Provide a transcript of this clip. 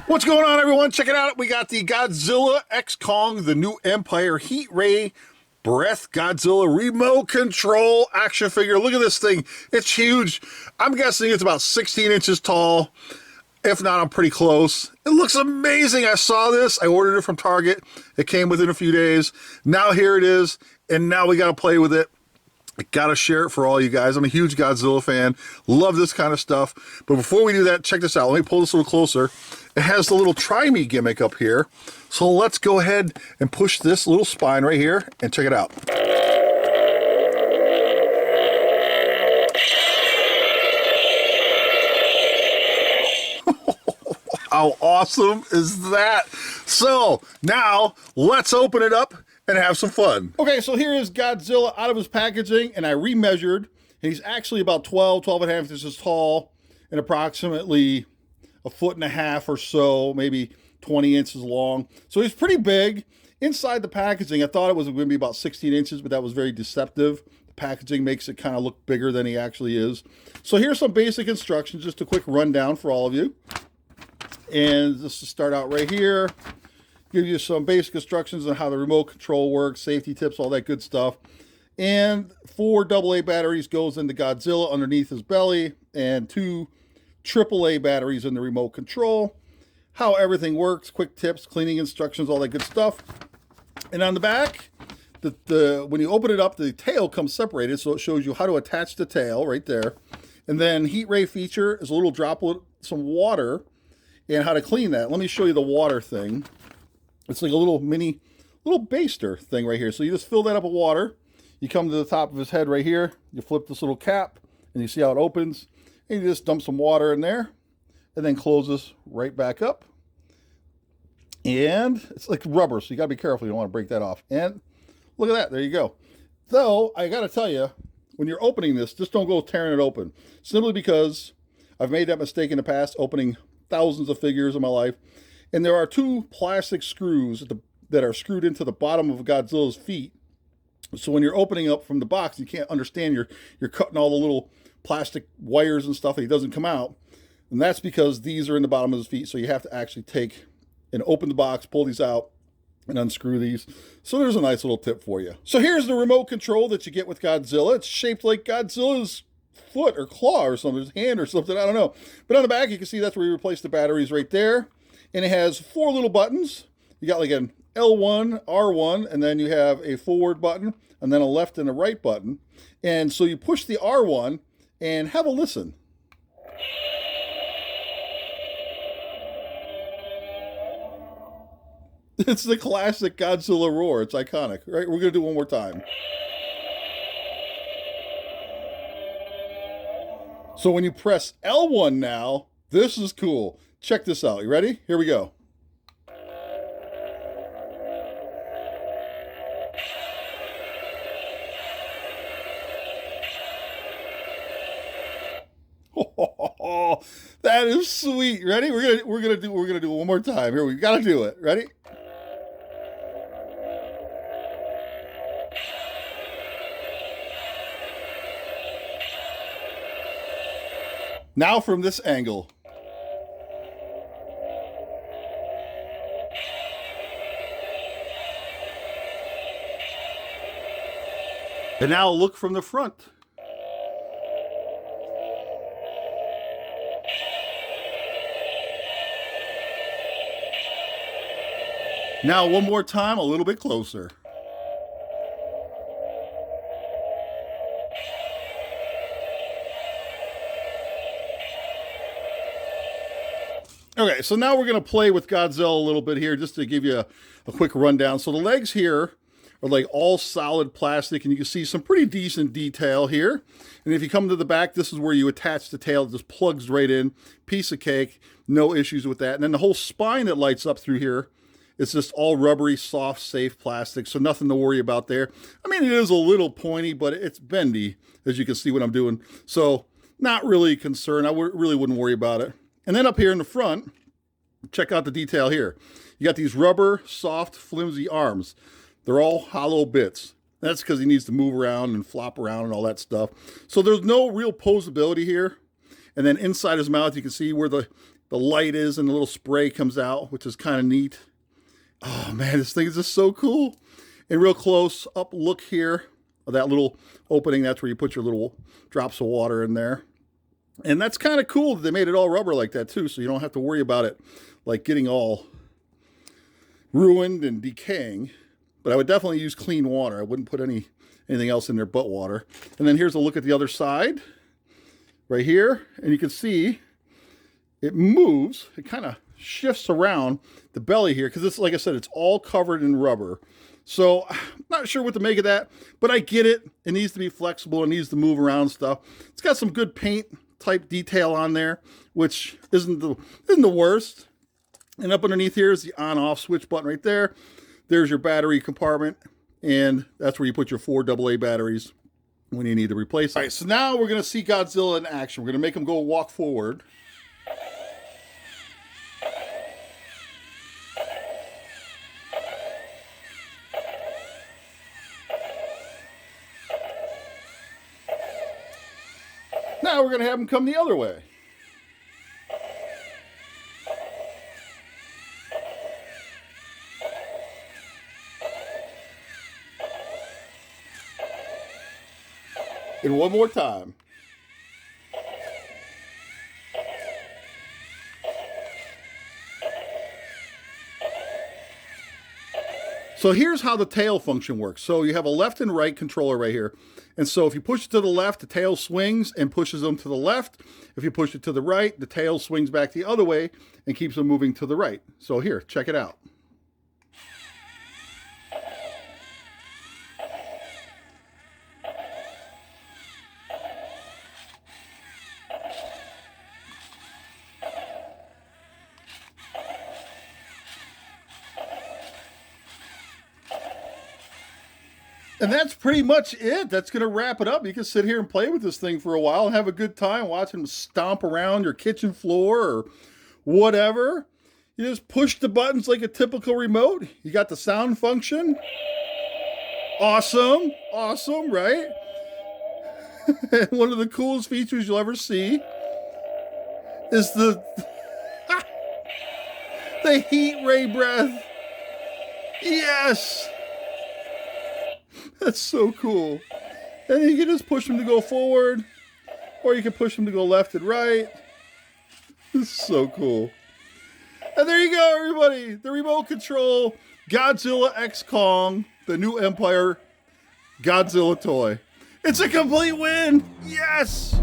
What's going on, everyone? Check it out. We got the Godzilla X Kong, the new Empire Heat Ray Breath Godzilla remote control action figure. Look at this thing. It's huge. I'm guessing it's about 16 inches tall. If not, I'm pretty close. It looks amazing. I saw this. I ordered it from Target. It came within a few days. Now here it is. And now we got to play with it. I gotta share it for all you guys. I'm a huge Godzilla fan. Love this kind of stuff. But before we do that, check this out. Let me pull this a little closer. It has the little try me gimmick up here. So let's go ahead and push this little spine right here and check it out. How awesome is that? So now let's open it up and have some fun. Okay, so here is Godzilla out of his packaging, and I remeasured, and he's actually about 12 and a half inches tall, and approximately 1.5 feet or so, maybe 20 inches long. So he's pretty big. Inside the packaging, I thought it was going to be about 16 inches, but that was very deceptive. The packaging makes it kind of look bigger than he actually is. So here's some basic instructions, just a quick rundown for all of you. And just to start out right here, give you some basic instructions on how the remote control works, safety tips, all that good stuff. And 4 AA batteries goes into Godzilla underneath his belly, and 2 AAA batteries in the remote control. How everything works, quick tips, cleaning instructions, all that good stuff. And on the back, when you open it up, the tail comes separated, so it shows you how to attach the tail right there. And then heat ray feature is a little droplet, some water, and how to clean that. Let me show you the water thing. It's like a little baster thing right here. So you just fill that up with water. You come to the top of his head right here. You flip this little cap, and you see how it opens. And you just dump some water in there, and then close this right back up. And it's like rubber, so you got to be careful. You don't want to break that off. And look at that. There you go. Though, I got to tell you, when you're opening this, just don't go tearing it open. Simply because I've made that mistake in the past, opening thousands of figures in my life. And there are 2 plastic screws that are screwed into the bottom of Godzilla's feet. So when you're opening up from the box, you can't understand. You're cutting all the little plastic wires and stuff, and he doesn't come out. And that's because these are in the bottom of his feet. So you have to actually take and open the box, pull these out, and unscrew these. So there's a nice little tip for you. So here's the remote control that you get with Godzilla. It's shaped like Godzilla's foot or claw or something, his hand or something, I don't know. But on the back, you can see that's where you replace the batteries right there. And it has 4 little buttons. You got like an L1, R1, and then you have a forward button, and then a left and a right button. And so you push the R1 and have a listen. It's the classic Godzilla roar. It's iconic, right? We're going to do it one more time. So when you press L1 now, this is cool. Check this out. You ready? Here we go. Oh, that is sweet. Ready? We're gonna do it one more time. Here, we gotta do it. Ready? Now from this angle. And now look from the front. Now one more time, a little bit closer. Okay, so now we're going to play with Godzilla a little bit here just to give you a quick rundown. So the legs here are like all solid plastic, and you can see some pretty decent detail here. And if you come to the back, this is where you attach the tail. It just plugs right in. Piece of cake. No issues with that. And then the whole spine that lights up through here, it's just all rubbery, soft, safe plastic, so nothing to worry about there. I mean, it is a little pointy, but it's bendy, as you can see what I'm doing. So not really concerned. I really wouldn't worry about it. And then up here in the front, check out the detail here. You got these rubber, soft, flimsy arms. They're all hollow bits. That's because he needs to move around and flop around and all that stuff. So there's no real posability here. And then inside his mouth, you can see where the the light is, and the little spray comes out, which is kind of neat. Oh man, this thing is just so cool. And real close up look here, that little opening, that's where you put your little drops of water in there. And that's kind of cool that they made it all rubber like that too, so you don't have to worry about it like getting all ruined and decaying. But I would definitely use clean water. I wouldn't put anything else in there but water. And then here's a look at the other side, right here. And you can see it moves. It kind of shifts around the belly here because it's, like I said, it's all covered in rubber. So I'm not sure what to make of that, but I get it. It needs to be flexible. It needs to move around and stuff. It's got some good paint type detail on there, which isn't the worst. And up underneath here is the on-off switch button right there. There's your battery compartment, and that's where you put your 4 AA batteries when you need to replace them. All right, so now we're going to see Godzilla in action. We're going to make him go walk forward. Now we're going to have him come the other way. And one more time. So here's how the tail function works. So you have a left and right controller right here. And so if you push it to the left, the tail swings and pushes them to the left. If you push it to the right, the tail swings back the other way and keeps them moving to the right. So here, check it out. And that's pretty much it. That's going to wrap it up. You can sit here and play with this thing for a while and have a good time watching them stomp around your kitchen floor or whatever. You just push the buttons like a typical remote. You got the sound function. Awesome. Awesome, right? One of the coolest features you'll ever see is the heat ray breath. Yes. That's so cool. And you can just push them to go forward, or you can push them to go left and right. This is so cool. And there you go, everybody. The remote control Godzilla X Kong, the new Empire Godzilla toy. It's a complete win. Yes.